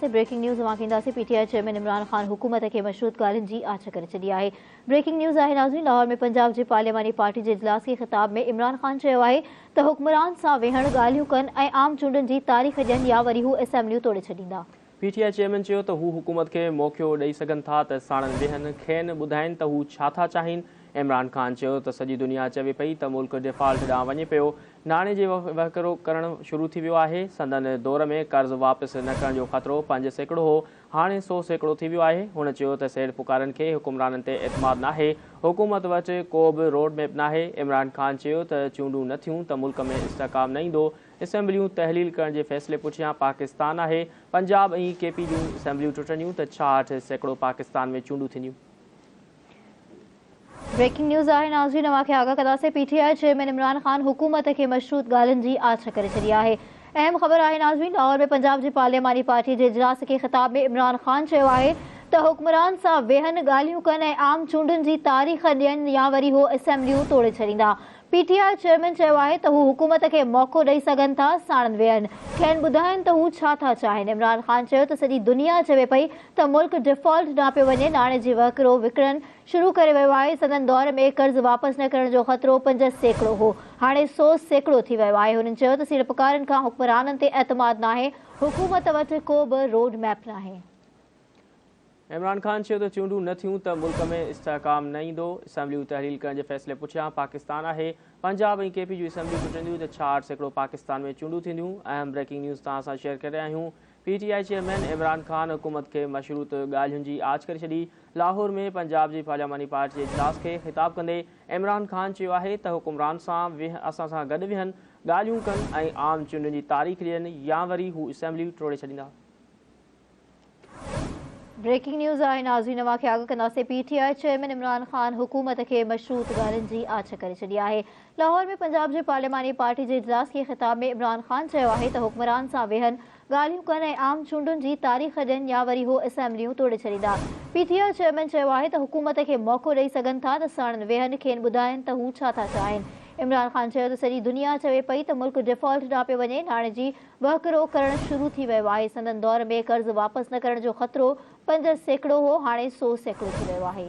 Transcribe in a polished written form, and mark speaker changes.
Speaker 1: से breaking news वाक़ींदासी PTI chairman Imran Khan हुकूमत के मशरूत ॻाल्हियुनि जी आछ करे छॾी आहे। ब्रेकिंग न्यूज़ आहे नाज़रीन, लाहौर में पंजाब जी पार्लियामानी पार्टी जे इजलास के ख़िताब में इमरान खान चयो आहे त हुक्मरान सां वेहण, ॻाल्हियूं कनि ऐं आम चूंडनि जी तारीख़ ॾियनि या वरी हू असेंबलियूं तोड़े छॾींदा।
Speaker 2: पीटीआई चेयरमैन चयो त हू हुकूमत खे मौक़ो ॾेई सघनि था त साणनि वेहनि, खेनि ॿुधाइनि त हू छा था चाहिनि। इमरान खान चयो त सॼी दुनिया चवे पई त मुल्क डिफॉल्ट ॾांहुं वञे पियो, नाणे जे वहिकिरो करणु शुरू थी वियो आहे। संदन दौर में कर्ज़ वापसि न करण जो ख़तरो 5% हो, हाणे 100% थी वियो आहे। हुन चयो त सेठ पुकारनि खे हुकुमराननि ते एतमाद नाहे, हुकूमत वटि को बि रोड मैप नाहे। इमरान खान चयो त चूंडूं न थियूं त मुल्क में इस्तेहकाम न ईंदो। असेंबलियूं तहलील करण जे फ़ैसिले पुठियां पाकिस्तान आहे। पंजाब ऐं केपी जूं असेंबलियूं टुटंदियूं त 66% पाकिस्तान में चूंडूं थींदियूं।
Speaker 1: ब्रेकिंग न्यूज़ आहे नाज़रीन, अवां खे आगाह कंदासीं। पीटीआई चेयरमैन इमरान खान हुकूमत के मशरूत ॻाल्हियुनि जी आछ करे छॾी आहे। अहम ख़बर आहे नाज़रीन, लाहौर में पंजाब जी पार्लियामानी पार्टी जे इजलास के ख़िताब में इमरान खान चयो आहे त हुक्मरान सां वेहनि, ॻाल्हियूं कनि ऐं आम चूंडनि जी तारीख़ ॾियनि या वरी हू असेंबलियूं तोड़े छॾींदा। पीटीआई चेयरमैन चयो आहे त हू हुकूमत खे मौक़ो ॾेई सघनि था, साणनि वेहनि, खेनि ॿुधाइनि त हू छा था चाहिनि। इमरान खान चयो त सॼी दुनिया चवे पई त मुल्क डिफॉल्ट ॾांहुं पियो वञे, नाणे जे वहिकिरो विकिणणु शुरू करे वियो आहे। संदन दौर में कर्ज़ वापसि न करण जो ख़तरो 5% हो, हाणे 100% थी वियो आहे। हुननि चयो त सीड़पकारनि खां हुक्मराननि ते एतमाद नाहे, हुकूमत वटि को बि रोड मैप नाहे।
Speaker 2: इमरान खान चयो त चूंडूं न थियूं त मुल्क में इस्तेहकाम न ईंदो। असेंबलियूं तहलील करण जे फ़ैसिले पुठियां पाकिस्तान आहे। पंजाब ऐं केपी जूं असेंबलियूं टुटंदियूं त 66% पाकिस्तान में चूंडूं थींदियूं। अहम ब्रेकिंग न्यूज़ तव्हां सां शेयर करे रहिया आहियूं। पीटीआई चेयरमैन इमरान खान हुकूमत खे मशरूत ॻाल्हियुनि जी आछ करे छॾी। लाहौर में पंजाब जी पार्लियामानी पार्टी जे इजलास खे ख़िताब कंदे इमरान खान चयो आहे त हुकुमरान असां सां गॾु वेहनि, ॻाल्हियूं कनि ऐं आम चूंडनि जी तारीख़ ॾियनि या वरी हू असेंबलियूं तोड़े छॾींदा।
Speaker 1: ब्रेकिंग न्यूज़ आहे नाज़रीन, अवां खे आगाह कंदासीं। पीटीआई चेयरमैन इमरान खान हुकूमत के मशरूत ॻाल्हियुनि जी आछ करे छॾी आहे। लाहौर में पंजाब जी पार्लियामानी पार्टी जे इजलास के ख़िताब में इमरान खान चयो आहे त हुक्मरान सां वेहनि, ॻाल्हियूं कनि ऐं आम चूंडुनि जी तारीख़ ॾियनि या वरी हू असेंबलियूं तोड़े छॾींदा। पीटीआई चेयरमैन चयो आहे त हुकूमत खे मौक़ो ॾेई सघनि था त साणनि वेहनि, खेनि ॿुधाइनि त हू छा था चाहिनि। इमरान खान चयो त सॼी दुनिया चवे पई त मुल्क डिफॉल्ट ॾांहुं पियो वञे, नाणे जी वहिकिरो करणु शुरू थी वियो आहे। संदन दौर में कर्ज़ वापसि न करण जो ख़तरो 5% हो, हाणे 100% थी वियो आहे।